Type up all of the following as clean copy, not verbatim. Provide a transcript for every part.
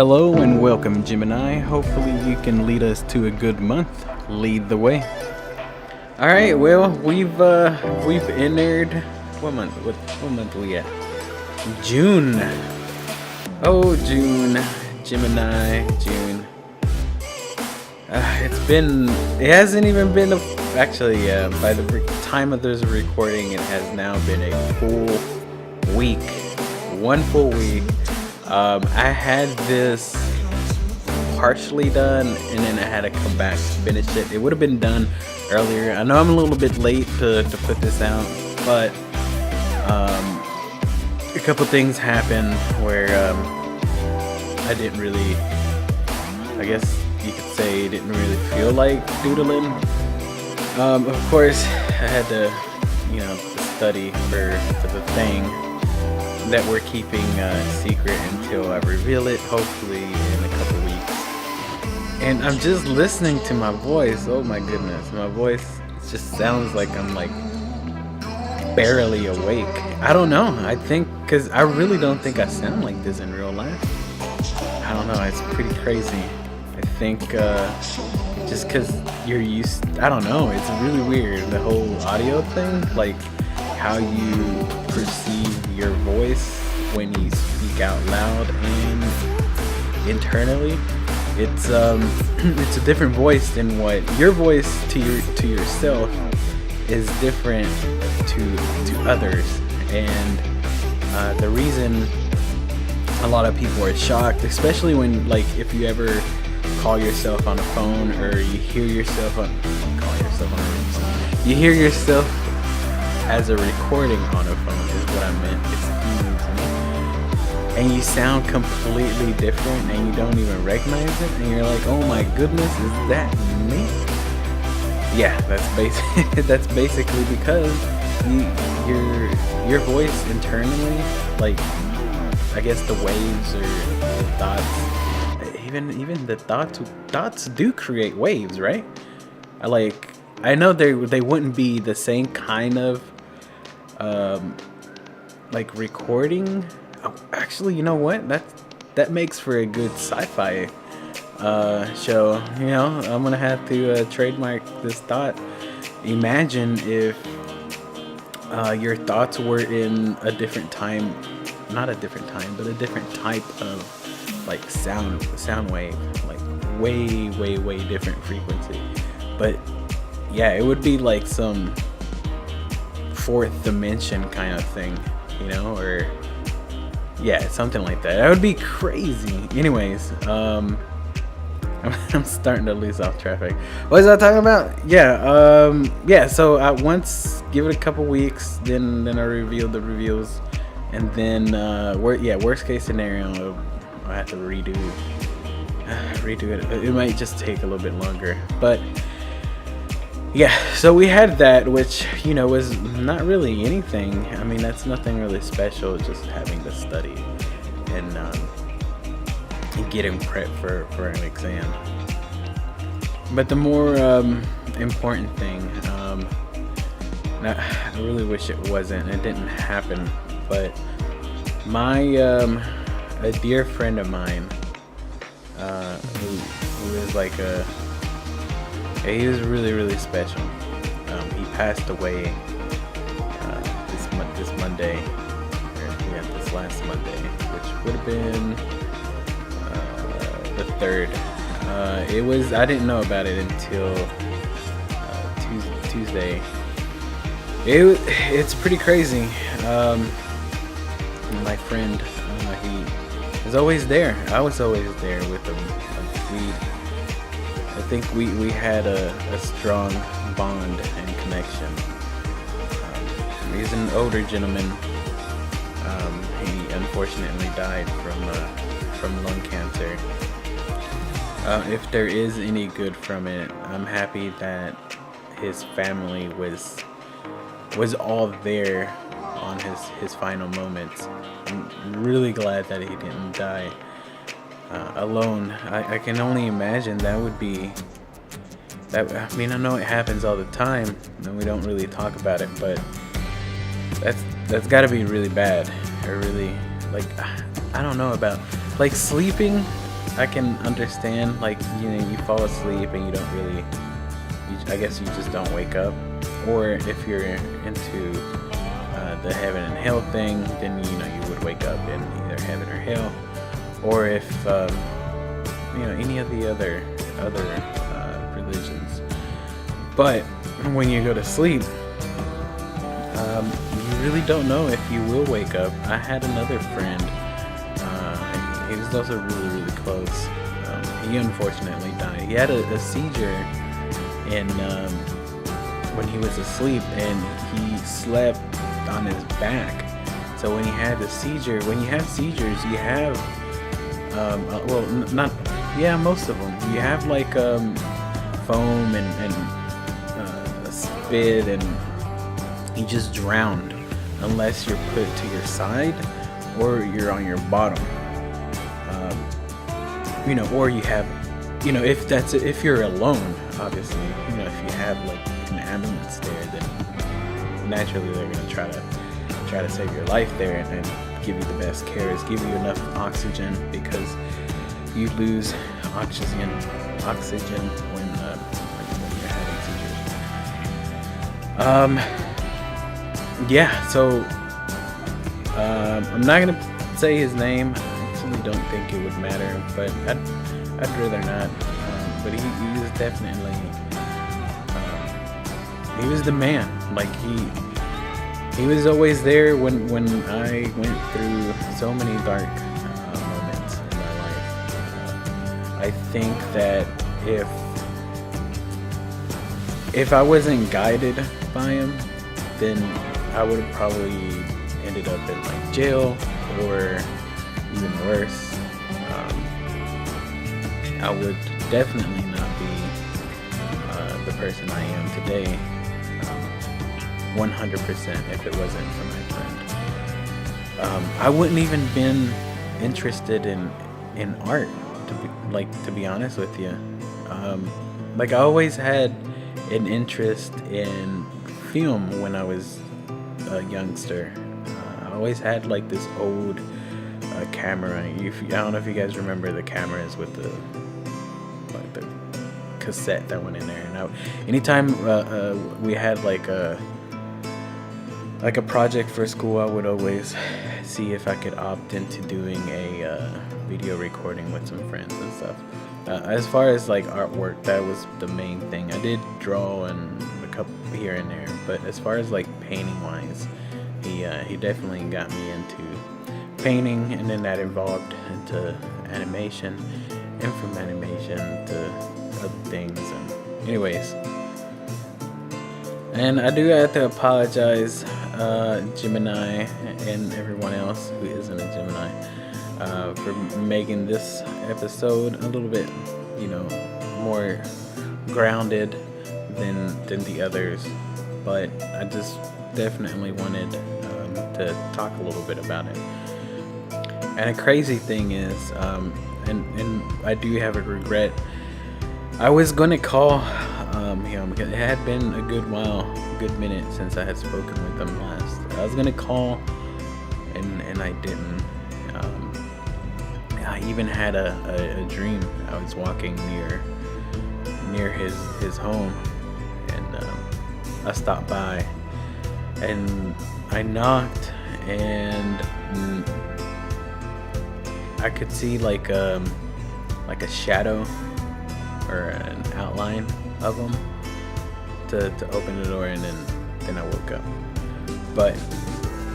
Hello and welcome, Gemini. Hopefully you can lead us to a good month. Lead the way. All right. Well, we've entered what month? What month are we at? June. Oh, June. Gemini. June. It hasn't even been actually, by the time of this recording, it has now been a full week. One full week. I had this partially done, and then I had to come back to finish it. It would have been done earlier. I know I'm a little bit late to put this out, but a couple things happened where I didn't really, I guess you could say, didn't really feel like doodling. Of course, I had to, study for the thing that we're keeping secret until I reveal it, hopefully in a couple weeks. And I'm just listening to my voice. Oh my goodness, my voice just sounds like I'm like barely awake. I don't know. I think because I really don't think I sound like this in real life. I don't know. It's pretty crazy. I think just because you're used. I don't know. It's really weird, the whole audio thing, like how you perceive your voice when you speak out loud and internally. It's it's a different voice than what your voice to yourself is different to others. And the reason a lot of people are shocked, especially when, like, if you ever call yourself on a phone, or you hear yourself you hear yourself as a recording on a phone, is what I meant. Excuse me. And you sound completely different, and you don't even recognize it, and you're like, oh my goodness, is that me? Yeah, that's basically because your voice internally, like, I guess the waves or the thoughts, even the thoughts do create waves, right? I know they wouldn't be the same kind of like recording. Oh, actually, you know what? That makes for a good sci-fi show. I'm gonna have to trademark this thought. Imagine if your thoughts were in a different time, not a different time, but a different type of like sound wave, like way different frequency. But yeah, it would be like some fourth dimension kind of thing, or yeah, something like that. That would be crazy. Anyways, I'm starting to lose off traffic. What was I talking about? Yeah. So I once give it a couple weeks, then I reveal the reveals, and then worst case scenario, I have to redo it. It might just take a little bit longer, but yeah. So we had that, which was not really anything. I mean, that's nothing really special. Just having to study and getting prepped for an exam. But the more important thing, I really wish it wasn't. It didn't happen. But my a dear friend of mine, who is like he was really special. He passed away this Monday, this last Monday, which would have been the 3rd. I didn't know about it until Tuesday. It's pretty crazy. My friend, he was always there. I was always there with him. I think we had a strong bond and connection. He's an older gentleman. He unfortunately died from lung cancer. If there is any good from it, I'm happy that his family was all there on his final moments. I'm really glad that he didn't die alone. I can only imagine that would be that. I mean, I know it happens all the time and we don't really talk about it, but that's got to be really bad. Or really, like, I don't know about, like, sleeping I can understand, like, you fall asleep and you don't really, I guess you just don't wake up. Or if you're into the heaven and hell thing, then you would wake up in either heaven or hell. Or if any of the other religions. But when you go to sleep, you really don't know if you will wake up. I had another friend. He was also really close. He unfortunately died. He had a seizure when he was asleep, and he slept on his back. So when he had the seizure, when you have seizures, you have most of them. You have like foam and spit, and you just drowned unless you're put to your side or you're on your bottom. Or you have, if you're alone, obviously, if you have like an ambulance there, then naturally they're gonna try to save your life there and give you the best cares, give you enough oxygen, because you lose oxygen when you're having seizures. So I'm not gonna say his name. I don't think it would matter, but I'd rather not. But he was definitely he was the man. Like he was always there when I went through so many dark moments in my life. I think that if I wasn't guided by him, then I would have probably ended up in like jail, or even worse. I would definitely not be the person I am today, 100%, if it wasn't for my friend. I wouldn't even been interested in art, to be honest with you. I always had an interest in film when I was a youngster. I always had like this old camera. I don't know if you guys remember the cameras with the cassette that went in there. And anytime we had like a project for school, I would always see if I could opt into doing a video recording with some friends and stuff. As far as like artwork, that was the main thing. I did draw and a couple here and there, but as far as like painting wise, he definitely got me into painting, and then that evolved into animation, and from animation to other things. And anyways, and I do have to apologize, Gemini and everyone else who isn't a Gemini, for making this episode a little bit more grounded than the others, but I just definitely wanted to talk a little bit about it. And a crazy thing is, and I do have a regret. I was going to call him, because it had been a good minute since I had spoken with him last. I was going to call, and I didn't. I even had a dream. I was walking near his home, and I stopped by, and I knocked, and I could see like a shadow or an outline of him to open the door, and then I woke up. But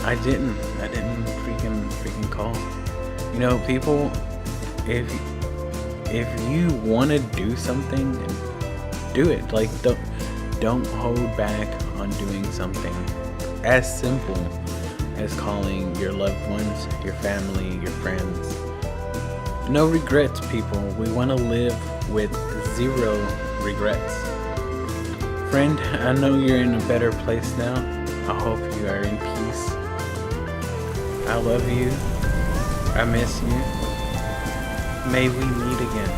I didn't freaking call. People, if you want to do something, do it. Like, don't hold back on doing something as simple as calling your loved ones, your family, your friends. No regrets, people. We want to live with 0 regrets. Friend, I know you're in a better place now. I hope you are in peace. I love you. I miss you. May we meet again.